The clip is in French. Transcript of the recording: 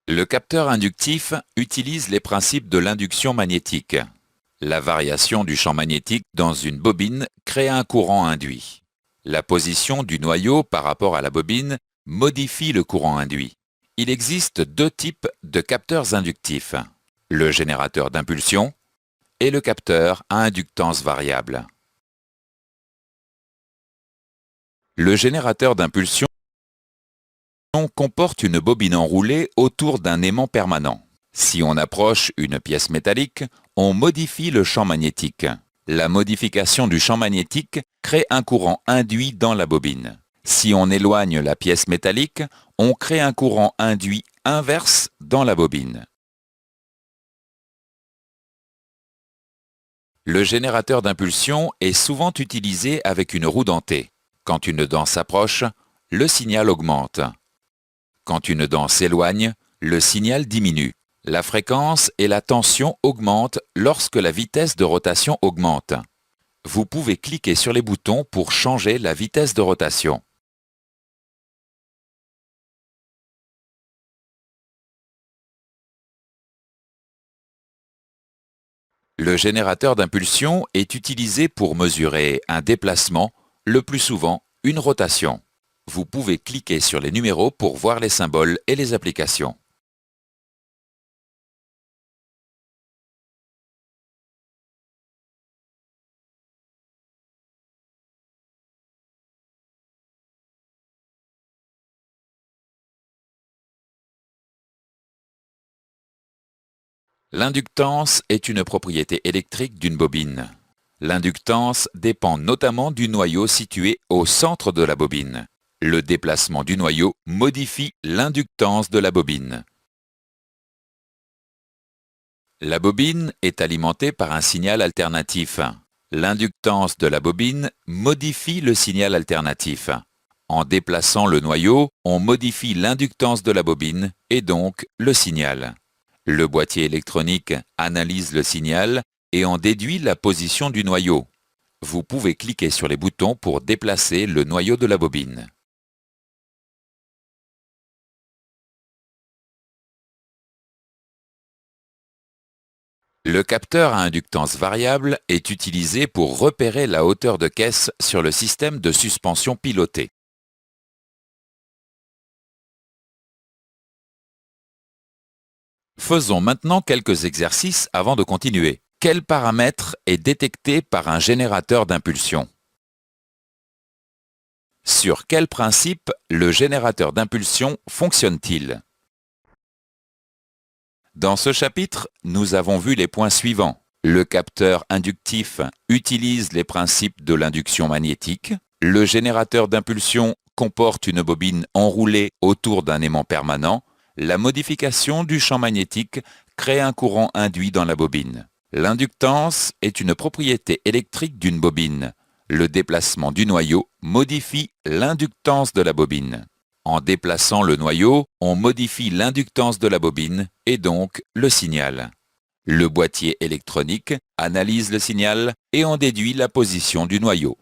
Le capteur inductif utilise les principes de l'induction magnétique. La variation du champ magnétique dans une bobine crée un courant induit. La position du noyau par rapport à la bobine modifie le courant induit. Il existe deux types de capteurs inductifs, le générateur d'impulsion et le capteur à inductance variable. Le générateur d'impulsion comporte une bobine enroulée autour d'un aimant permanent. Si on approche une pièce métallique, on modifie le champ magnétique. La modification du champ magnétique crée un courant induit dans la bobine. Si on éloigne la pièce métallique, on crée un courant induit inverse dans la bobine. Le générateur d'impulsion est souvent utilisé avec une roue dentée. Quand une dent s'approche, le signal augmente. Quand une dent s'éloigne, le signal diminue. La fréquence et la tension augmentent lorsque la vitesse de rotation augmente. Vous pouvez cliquer sur les boutons pour changer la vitesse de rotation. Le générateur d'impulsion est utilisé pour mesurer un déplacement, le plus souvent une rotation. Vous pouvez cliquer sur les numéros pour voir les symboles et les applications. L'inductance est une propriété électrique d'une bobine. L'inductance dépend notamment du noyau situé au centre de la bobine. Le déplacement du noyau modifie l'inductance de la bobine. La bobine est alimentée par un signal alternatif. L'inductance de la bobine modifie le signal alternatif. En déplaçant le noyau, on modifie l'inductance de la bobine et donc le signal. Le boîtier électronique analyse le signal et en déduit la position du noyau. Vous pouvez cliquer sur les boutons pour déplacer le noyau de la bobine. Le capteur à inductance variable est utilisé pour repérer la hauteur de caisse sur le système de suspension pilotée. Faisons maintenant quelques exercices avant de continuer. Quel paramètre est détecté par un générateur d'impulsion? Sur quel principe le générateur d'impulsion fonctionne-t-il? Dans ce chapitre, nous avons vu les points suivants. Le capteur inductif utilise les principes de l'induction magnétique. Le générateur d'impulsion comporte une bobine enroulée autour d'un aimant permanent. La modification du champ magnétique crée un courant induit dans la bobine. L'inductance est une propriété électrique d'une bobine. Le déplacement du noyau modifie l'inductance de la bobine. En déplaçant le noyau, on modifie l'inductance de la bobine et donc le signal. Le boîtier électronique analyse le signal et en déduit la position du noyau.